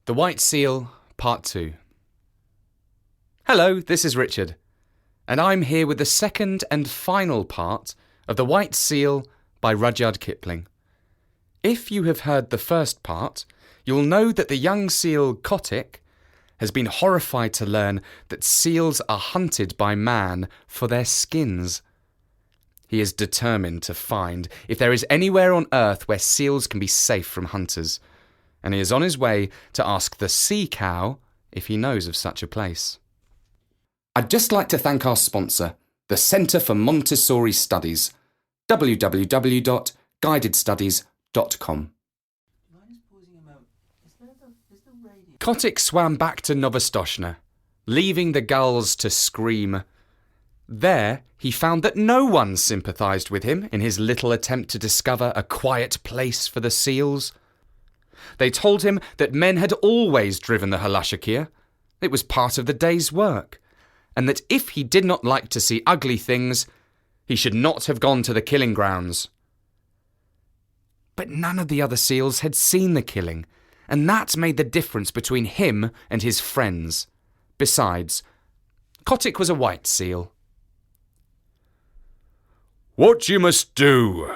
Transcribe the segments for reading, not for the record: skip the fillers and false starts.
The White Seal, Part 2. Hello, this is Richard, and I'm here with the second and final part of The White Seal by Rudyard Kipling. If you have heard the first part, you'll know that the young seal Kotick has been horrified to learn that seals are hunted by man for their skins. He is determined to find if there is anywhere on Earth where seals can be safe from hunters, and he is on his way to ask the sea cow if he knows of such a place. I'd just like to thank our sponsor, the Centre for Montessori Studies, www.guidedstudies.com. Kotick swam back to Novostoshna, leaving the gulls to scream. There, he found that no one sympathised with him in his little attempt to discover a quiet place for the seals. They told him that men had always driven the halashikir. It was part of the day's work, and that if he did not like to see ugly things, he should not have gone to the killing grounds. But none of the other seals had seen the killing, and that made the difference between him and his friends. Besides, Kotick was a white seal. "What you must do,"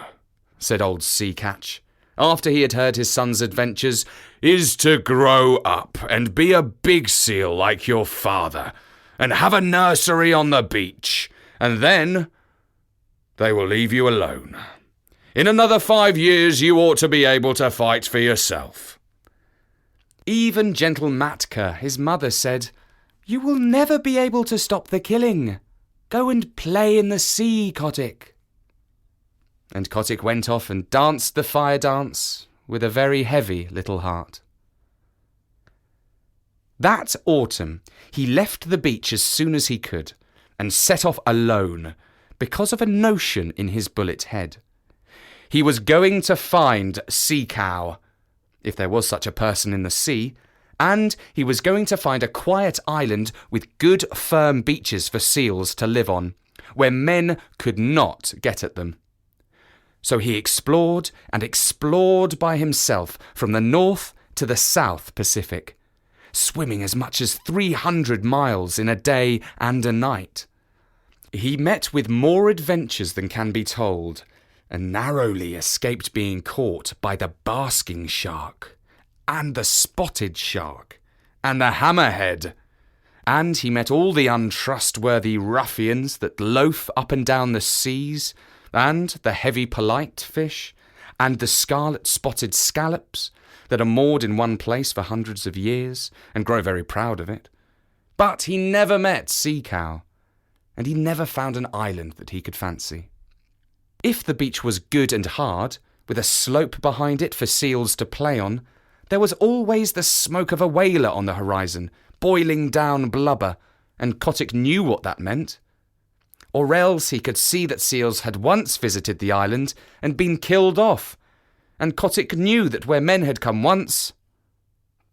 said old Sea Catch, after he had heard his son's adventures, "is to grow up and be a big seal like your father, and have a nursery on the beach, and then they will leave you alone. In another 5 years you ought to be able to fight for yourself." Even gentle Matka, his mother, said, "You will never be able to stop the killing. Go and play in the sea, Kotick." And Kotick went off and danced the fire dance with a very heavy little heart. That autumn, he left the beach as soon as he could and set off alone because of a notion in his bullet head. He was going to find Sea Cow, if there was such a person in the sea, and he was going to find a quiet island with good firm beaches for seals to live on, where men could not get at them. So he explored and explored by himself from the North to the South Pacific, swimming as much as 300 miles in a day and a night. He met with more adventures than can be told, and narrowly escaped being caught by the basking shark, and the spotted shark, and the hammerhead. And he met all the untrustworthy ruffians that loaf up and down the seas, and the heavy polite fish, and the scarlet-spotted scallops that are moored in one place for hundreds of years and grow very proud of it. But he never met Sea Cow, and he never found an island that he could fancy. If the beach was good and hard, with a slope behind it for seals to play on, there was always the smoke of a whaler on the horizon, boiling down blubber, and Kotick knew what that meant. Or else he could see that seals had once visited the island and been killed off, and Kotick knew that where men had come once,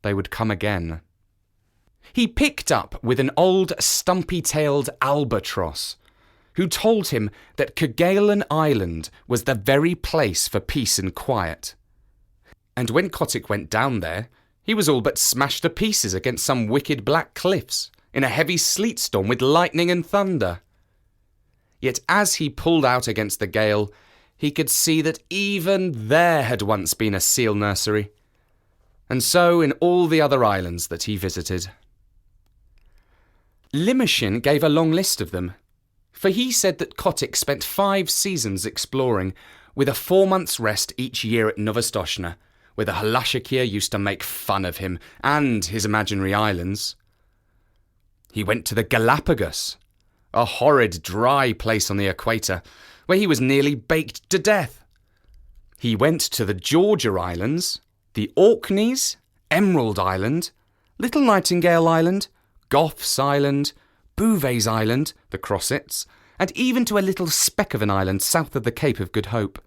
they would come again. He picked up with an old stumpy-tailed albatross, who told him that Kerguelen Island was the very place for peace and quiet. And when Kotick went down there, he was all but smashed to pieces against some wicked black cliffs in a heavy sleet storm with lightning and thunder. Yet as he pulled out against the gale, he could see that even there had once been a seal nursery, and so in all the other islands that he visited. Limoshin gave a long list of them, for he said that Kotick spent 5 seasons exploring, with a 4 months' rest each year at Novostoshna, where the halashikir used to make fun of him and his imaginary islands. He went to the Galapagos, a horrid, dry place on the equator, where he was nearly baked to death. He went to the Georgia Islands, the Orkneys, Emerald Island, Little Nightingale Island, Gough's Island, Bouvet's Island, the Crossets, and even to a little speck of an island south of the Cape of Good Hope.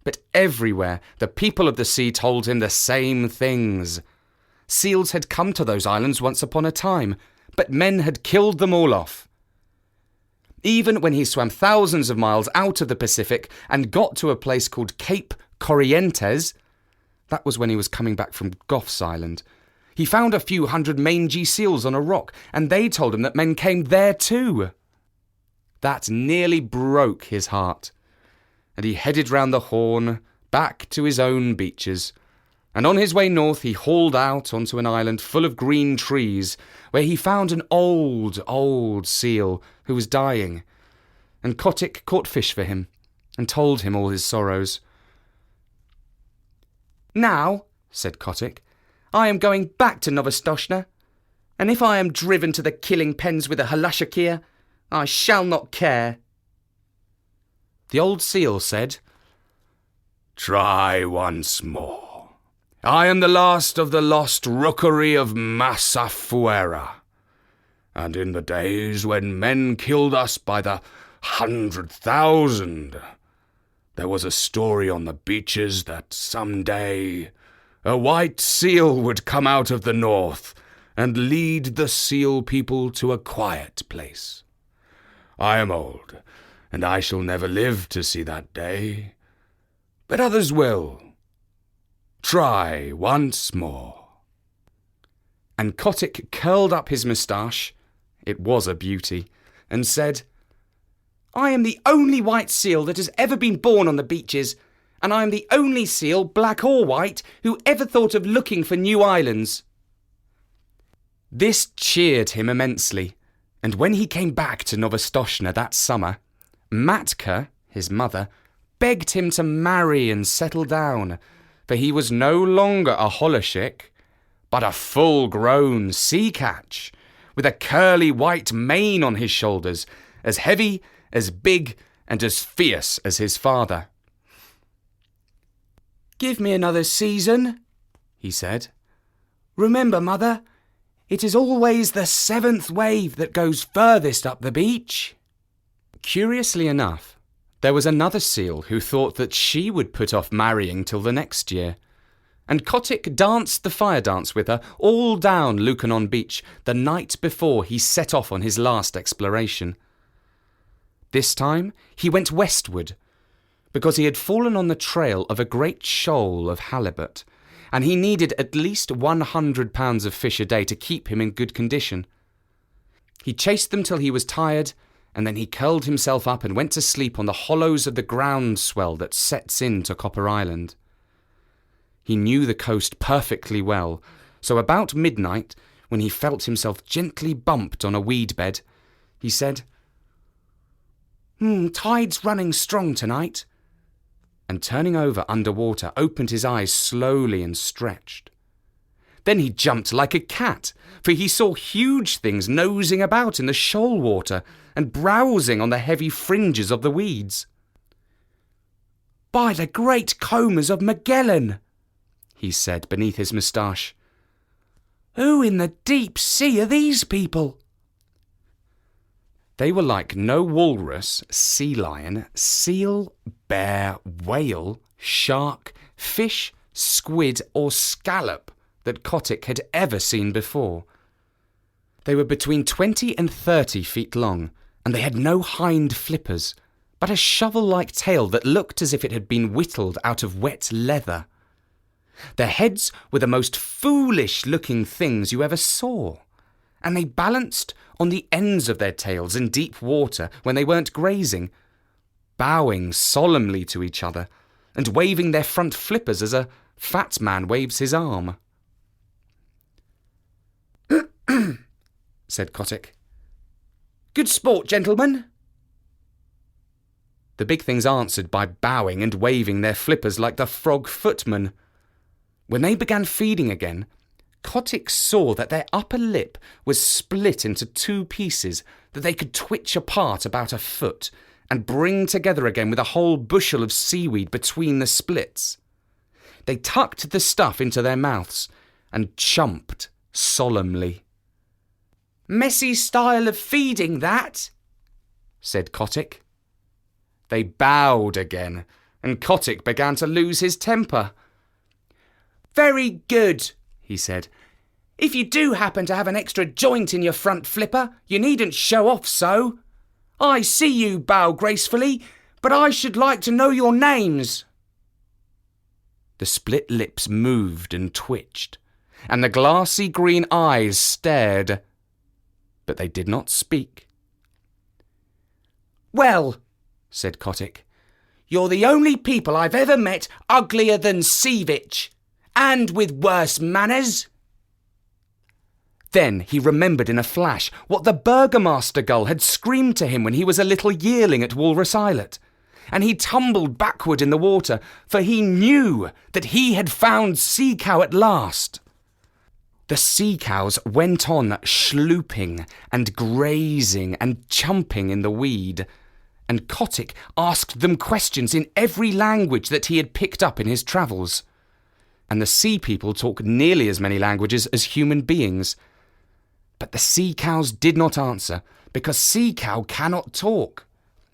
But everywhere the people of the sea told him the same things. Seals had come to those islands once upon a time, but men had killed them all off. Even when he swam thousands of miles out of the Pacific and got to a place called Cape Corrientes, that was when he was coming back from Gough's Island, He found a few hundred mangy seals on a rock, and they told him that men came there too. That nearly broke his heart, and he headed round the Horn, back to his own beaches, and on his way north he hauled out onto an island full of green trees, where he found an old seal who was dying, and Kotick caught fish for him, and told him all his sorrows. "Now," said Kotick, "I am going back to Novostoshna, and if I am driven to the killing pens with a halashakir, I shall not care." The old seal said, "Try once more. I am the last of the lost rookery of Massafuera, and in the days when men killed us by the 100,000, there was a story on the beaches that some day a white seal would come out of the north and lead the seal people to a quiet place. I am old, and I shall never live to see that day, but others will. Try once more." And Kotick curled up his moustache, it was a beauty, and said, "I am the only white seal that has ever been born on the beaches, and I am the only seal, black or white, who ever thought of looking for new islands." This cheered him immensely, and when he came back to Novostoshna that summer, Matka, his mother, begged him to marry and settle down, for he was no longer a holashik, but a full-grown sea-catch, with a curly white mane on his shoulders, as heavy, as big, and as fierce as his father. "Give me another season," he said. "Remember, Mother, it is always the 7th wave that goes furthest up the beach." Curiously enough, there was another seal who thought that she would put off marrying till the next year, and Kotick danced the fire dance with her all down Lucanon Beach the night before he set off on his last exploration. This time he went westward, because he had fallen on the trail of a great shoal of halibut, and he needed at least 100 pounds of fish a day to keep him in good condition. He chased them till he was tired, and then he curled himself up and went to sleep on the hollows of the groundswell that sets into Copper Island. He knew the coast perfectly well, so about midnight, when he felt himself gently bumped on a weed bed, he said, "Tide's running strong tonight," and turning over underwater, opened his eyes slowly and stretched. Then he jumped like a cat, for he saw huge things nosing about in the shoal water and browsing on the heavy fringes of the weeds. "By the great combers of Magellan," he said beneath his moustache, "who in the deep sea are these people?" They were like no walrus, sea lion, seal, bear, whale, shark, fish, squid, or scallop that Kotick had ever seen before. They were between 20 and 30 feet long, and they had no hind flippers, but a shovel-like tail that looked as if it had been whittled out of wet leather. Their heads were the most foolish-looking things you ever saw, and they balanced on the ends of their tails in deep water when they weren't grazing, bowing solemnly to each other and waving their front flippers as a fat man waves his arm. said Kotick. "Good sport, gentlemen." The big things answered by bowing and waving their flippers like the frog footman. When they began feeding again, Kotick saw that their upper lip was split into 2 pieces that they could twitch apart about a foot and bring together again with a whole bushel of seaweed between the splits. They tucked the stuff into their mouths and chomped solemnly. "Messy style of feeding, that," said Kotick. They bowed again, and Kotick began to lose his temper. "Very good," he said. "If you do happen to have an extra joint in your front flipper, you needn't show off so. I see you bow gracefully, but I should like to know your names." The split lips moved and twitched, and the glassy green eyes stared, but they did not speak. "Well," said Kotick, "you're the only people I've ever met uglier than c17, and with worse manners." Then he remembered in a flash what the Burgomaster gull had screamed to him when he was a little yearling at Walrus Islet, and he tumbled backward in the water, for he knew that he had found Sea Cow at last. The sea cows went on schlooping and grazing and chumping in the weed, and Kotick asked them questions in every language that he had picked up in his travels. And the sea people talk nearly as many languages as human beings. But the sea cows did not answer, because Sea Cow cannot talk.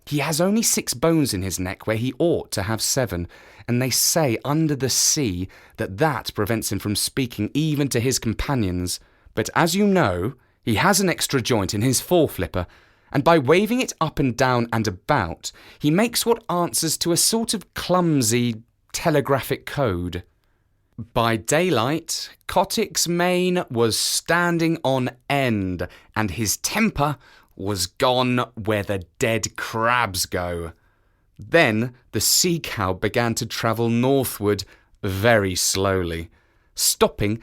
He has only 6 bones in his neck where he ought to have 7, and they say under the sea that prevents him from speaking even to his companions. But as you know, he has an extra joint in his foreflipper, and by waving it up and down and about, he makes what answers to a sort of clumsy telegraphic code. By daylight, Kotick's mane was standing on end, and his temper was gone where the dead crabs go. Then the sea cow began to travel northward very slowly, stopping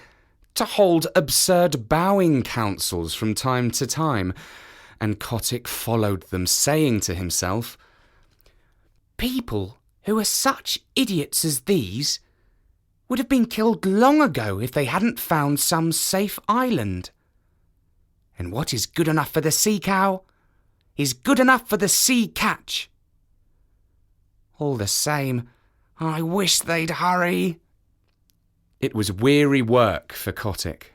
to hold absurd bowing councils from time to time, and Kotick followed them, saying to himself, "People who are such idiots as these would have been killed long ago if they hadn't found some safe island. And what is good enough for the sea cow is good enough for the sea catch. All the same, I wish they'd hurry." It was weary work for Kotick.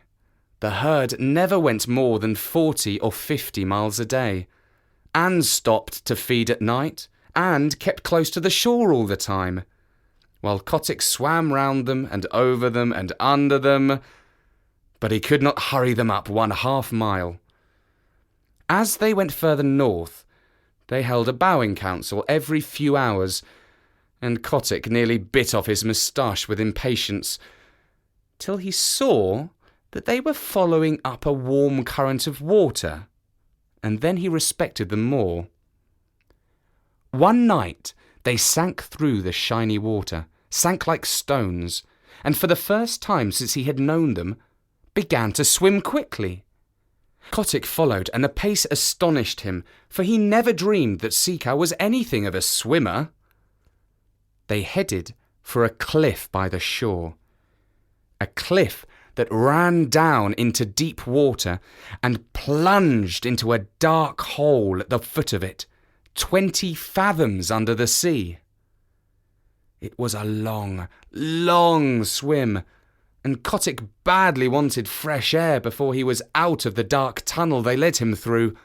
The herd never went more than 40 or 50 miles a day, and stopped to feed at night, and kept close to the shore all the time, while Kotick swam round them and over them and under them, but he could not hurry them up 1/2 mile. As they went further north, they held a bowing council every few hours, and Kotick nearly bit off his moustache with impatience, till he saw that they were following up a warm current of water, and then he respected them more. One night they sank through the shiny water, sank like stones, and for the first time since he had known them, began to swim quickly. Kotick followed, and the pace astonished him, for he never dreamed that Sea Cow was anything of a swimmer. They headed for a cliff by the shore, a cliff that ran down into deep water and plunged into a dark hole at the foot of it, 20 fathoms under the sea. It was a long, long swim, and Kotick badly wanted fresh air before he was out of the dark tunnel they led him through.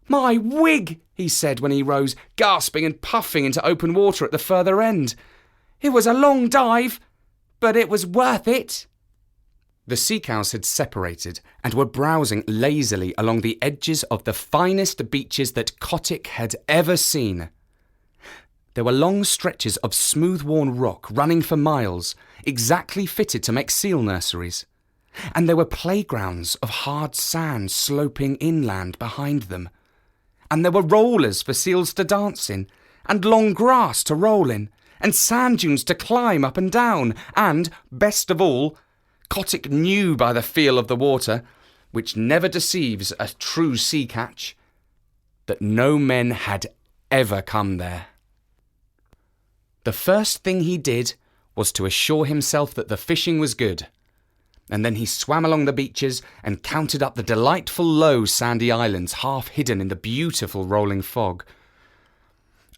"My wig!" he said when he rose, gasping and puffing into open water at the further end. "It was a long dive, but it was worth it." The sea cows had separated and were browsing lazily along the edges of the finest beaches that Kotick had ever seen. There were long stretches of smooth-worn rock running for miles, exactly fitted to make seal nurseries, and there were playgrounds of hard sand sloping inland behind them, and there were rollers for seals to dance in, and long grass to roll in, and sand dunes to climb up and down, and, best of all, Kotick knew by the feel of the water, which never deceives a true sea catch, that no men had ever come there. The first thing he did was to assure himself that the fishing was good, and then he swam along the beaches and counted up the delightful low sandy islands half hidden in the beautiful rolling fog.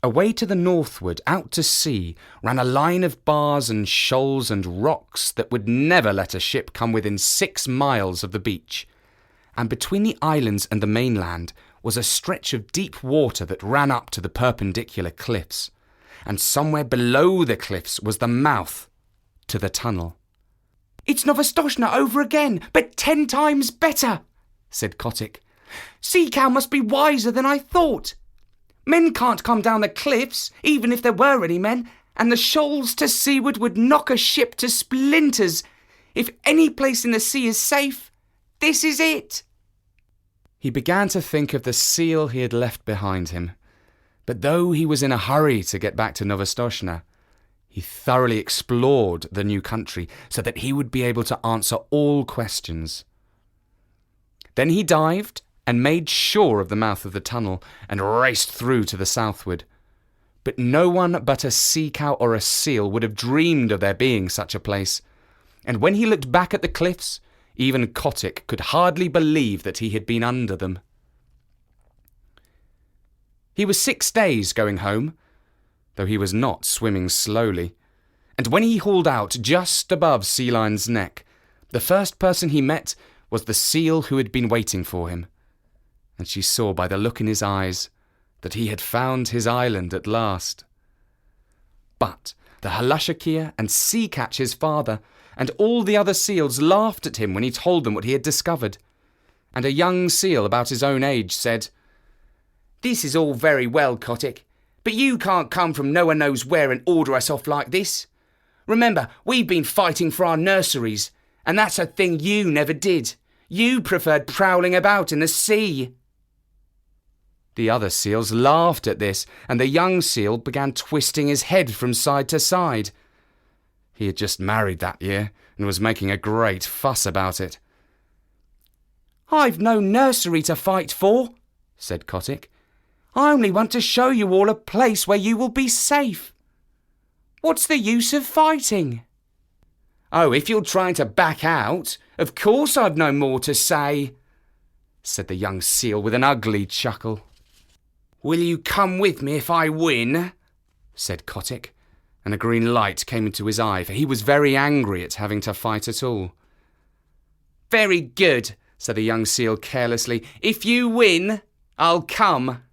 Away to the northward, out to sea, ran a line of bars and shoals and rocks that would never let a ship come within 6 miles of the beach, and between the islands and the mainland was a stretch of deep water that ran up to the perpendicular cliffs, and somewhere below the cliffs was the mouth to the tunnel. "It's Novostoshna over again, but 10 times better," said Kotick. "Sea Cow must be wiser than I thought. Men can't come down the cliffs, even if there were any men, and the shoals to seaward would knock a ship to splinters. If any place in the sea is safe, this is it." He began to think of the seal he had left behind him. But though he was in a hurry to get back to Novostoshna, he thoroughly explored the new country so that he would be able to answer all questions. Then he dived and made sure of the mouth of the tunnel and raced through to the southward. But no one but a sea cow or a seal would have dreamed of there being such a place. And when he looked back at the cliffs, even Kotick could hardly believe that he had been under them. He was 6 days going home, though he was not swimming slowly. And when he hauled out just above Sea Lion's neck, the first person he met was the seal who had been waiting for him. And she saw by the look in his eyes that he had found his island at last. But the Halashakia and Sea Catch, his father, and all the other seals laughed at him when he told them what he had discovered. And a young seal about his own age said, "This is all very well, Kotick, but you can't come from no one knows where and order us off like this. Remember, we've been fighting for our nurseries, and that's a thing you never did. You preferred prowling about in the sea." The other seals laughed at this, and the young seal began twisting his head from side to side. He had just married that year and was making a great fuss about it. "I've no nursery to fight for," said Kotick. "I only want to show you all a place where you will be safe. What's the use of fighting?" "Oh, if you're trying to back out, of course I've no more to say," said the young seal with an ugly chuckle. "Will you come with me if I win?" said Kotick, and a green light came into his eye, for he was very angry at having to fight at all. "Very good," said the young seal carelessly. "If you win, I'll come."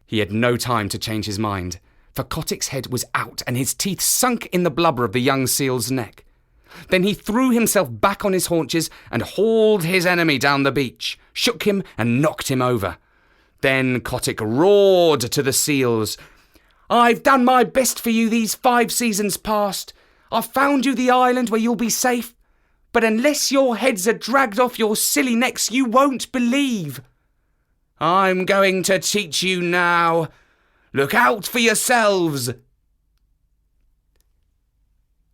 He had no time to change his mind, for Kotick's head was out and his teeth sunk in the blubber of the young seal's neck. Then he threw himself back on his haunches and hauled his enemy down the beach, shook him and knocked him over. Then Kotick roared to the seals, "I've done my best for you these 5 seasons past. I've found you the island where you'll be safe, but unless your heads are dragged off your silly necks, you won't believe. I'm going to teach you now. Look out for yourselves."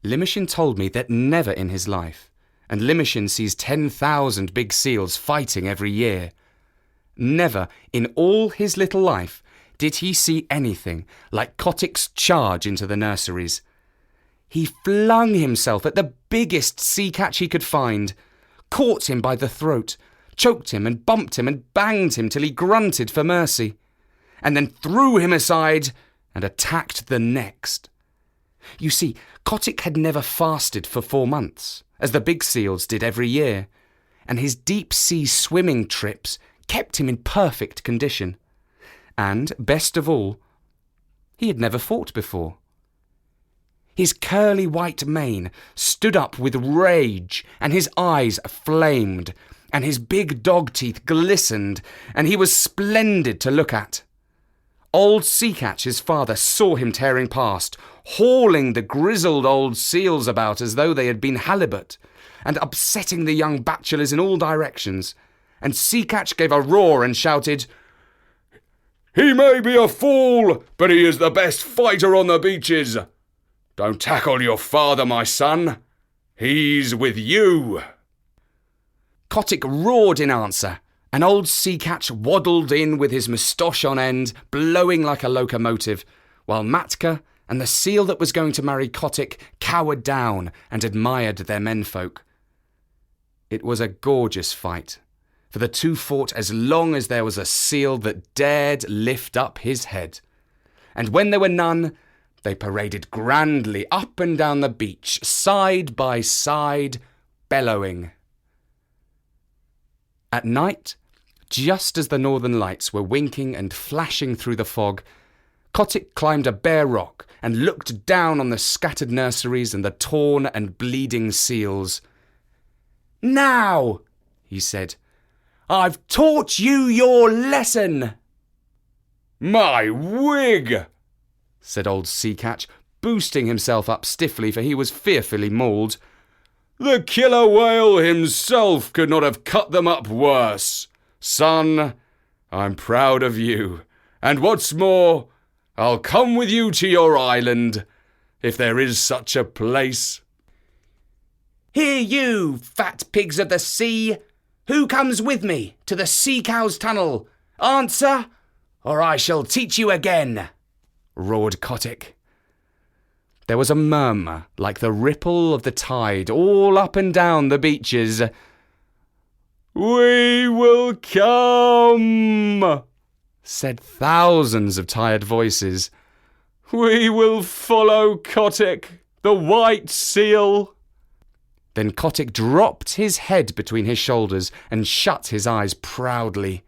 Limoshin told me that never in his life, and Limoshin sees 10,000 big seals fighting every year, never in all his little life did he see anything like Kotick's charge into the nurseries. He flung himself at the biggest sea catch he could find, caught him by the throat, choked him and bumped him and banged him till he grunted for mercy, and then threw him aside and attacked the next. You see, Kotick had never fasted for 4 months, as the big seals did every year, and his deep-sea swimming trips kept him in perfect condition. And, best of all, he had never fought before. His curly white mane stood up with rage, and his eyes flamed, and his big dog teeth glistened, and he was splendid to look at. Old Sea Catch, his father, saw him tearing past, hauling the grizzled old seals about as though they had been halibut, and upsetting the young bachelors in all directions. And Sea Catch gave a roar and shouted, "He may be a fool, but he is the best fighter on the beaches. Don't tackle your father, my son. He's with you." Kotick roared in answer, and old Sea Catch waddled in with his moustache on end, blowing like a locomotive, while Matka and the seal that was going to marry Kotick cowered down and admired their menfolk. It was a gorgeous fight, for the two fought as long as there was a seal that dared lift up his head. And when there were none, they paraded grandly up and down the beach, side by side, bellowing. At night, just as the northern lights were winking and flashing through the fog, Kotick climbed a bare rock and looked down on the scattered nurseries and the torn and bleeding seals. "Now," he said, "I've taught you your lesson." "My wig!" said old Sea Catch, boosting himself up stiffly, for he was fearfully mauled. The killer whale himself could not have cut them up worse. Son, I'm proud of you, and what's more, I'll come with you to your island, if there is such a place. Here you, fat pigs of the sea, who comes with me to the sea cow's tunnel? Answer, or I shall teach you again, roared Kotick. There was a murmur like the ripple of the tide all up and down the beaches. We will come, said thousands of tired voices. We will follow Kotick, the white seal. Then Kotick dropped his head between his shoulders and shut his eyes proudly.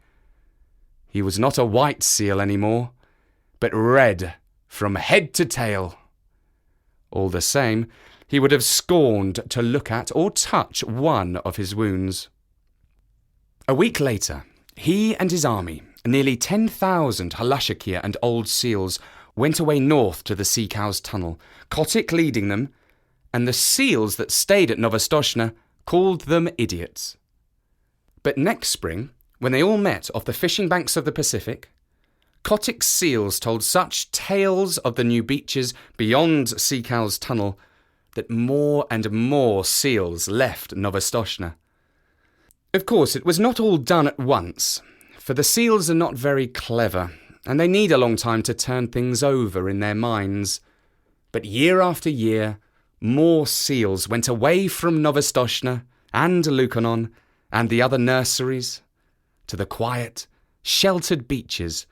He was not a white seal anymore, but red from head to tail. All the same, he would have scorned to look at or touch one of his wounds. A week later, he and his army, nearly 10,000 Halushakia and old seals, went away north to the sea cow's tunnel, Kotick leading them, and the seals that stayed at Novostoshna called them idiots. But next spring, when they all met off the fishing banks of the Pacific, Kotick's seals told such tales of the new beaches beyond Sea Cow's tunnel that more and more seals left Novostoshna. Of course, it was not all done at once, for the seals are not very clever, and they need a long time to turn things over in their minds. But year after year, more seals went away from Novostoshna and Lukanon and the other nurseries to the quiet, sheltered beaches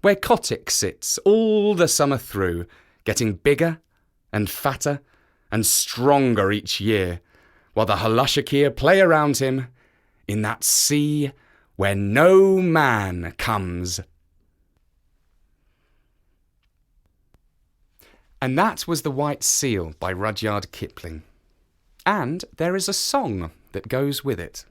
where Kotick sits all the summer through, getting bigger and fatter and stronger each year, while the Halushakia play around him in that sea where no man comes. And that was The White Seal by Rudyard Kipling. And there is a song that goes with it.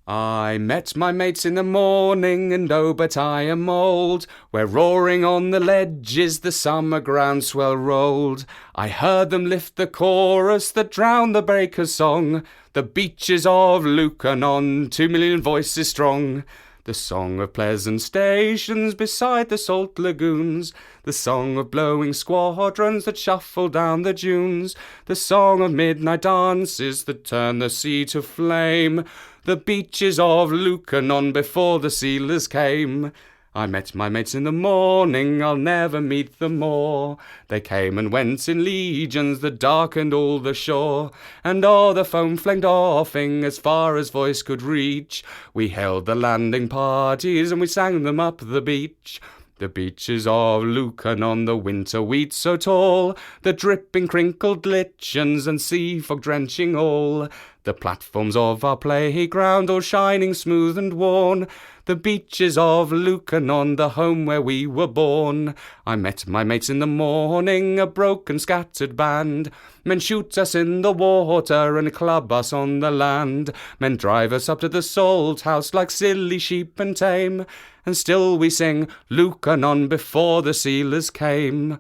I met my mates in the morning, and oh, but I am old, where roaring on the ledges the summer groundswell rolled. I heard them lift the chorus that drowned the breaker's song, the beaches of Lukanon, 2,000,000 voices strong. The song of pleasant stations beside the salt lagoons, the song of blowing squadrons that shuffle down the dunes, the song of midnight dances that turn the sea to flame, the beaches of Lukanon before the sealers came. I met my mates in the morning, I'll never meet them more. They came and went in legions that darkened all the shore, and o'er the foam flanked offing as far as voice could reach. We held the landing parties and we sang them up the beach. The beaches of Lukanon, the winter wheat so tall, the dripping crinkled lichens and sea fog drenching all. The platforms of our playground all shining smooth and worn, the beaches of Lukanon, the home where we were born. I met my mates in the morning, a broken scattered band. Men shoot us in the water and club us on the land. Men drive us up to the salt house like silly sheep and tame. And still we sing Lukanon before the sealers came.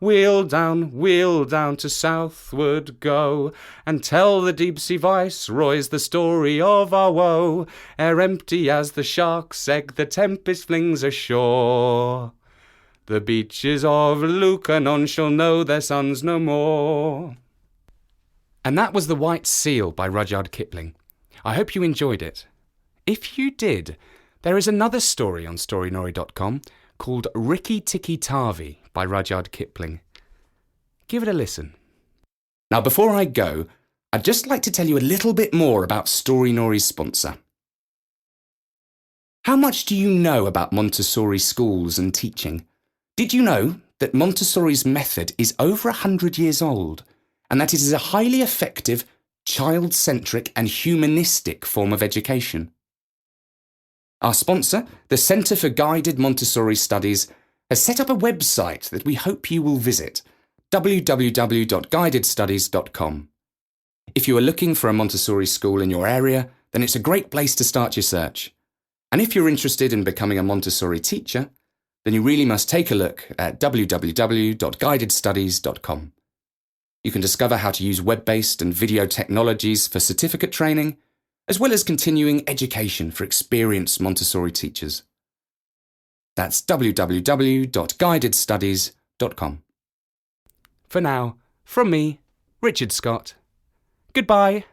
Wheel down to southward go, and tell the deep-sea viceroys the story of our woe, ere empty as the shark's egg the tempest flings ashore. The beaches of Lukanon shall know their sons no more. And that was The White Seal by Rudyard Kipling. I hope you enjoyed it. If you did, there is another story on Storynori.com called Rikki Tikki Tavi by Rudyard Kipling. Give it a listen. Now, before I go, I'd just like to tell you a little bit more about Storynori's sponsor. How much do you know about Montessori schools and teaching? Did you know that Montessori's method is over 100 years old, and that it is a highly effective, child-centric and humanistic form of education? Our sponsor, the Centre for Guided Montessori Studies, has set up a website that we hope you will visit, www.guidedstudies.com. If you are looking for a Montessori school in your area, then it's a great place to start your search. And if you're interested in becoming a Montessori teacher, then you really must take a look at www.guidedstudies.com. You can discover how to use web-based and video technologies for certificate training, as well as continuing education for experienced Montessori teachers. That's www.guidedstudies.com. For now, from me, Richard Scott. Goodbye.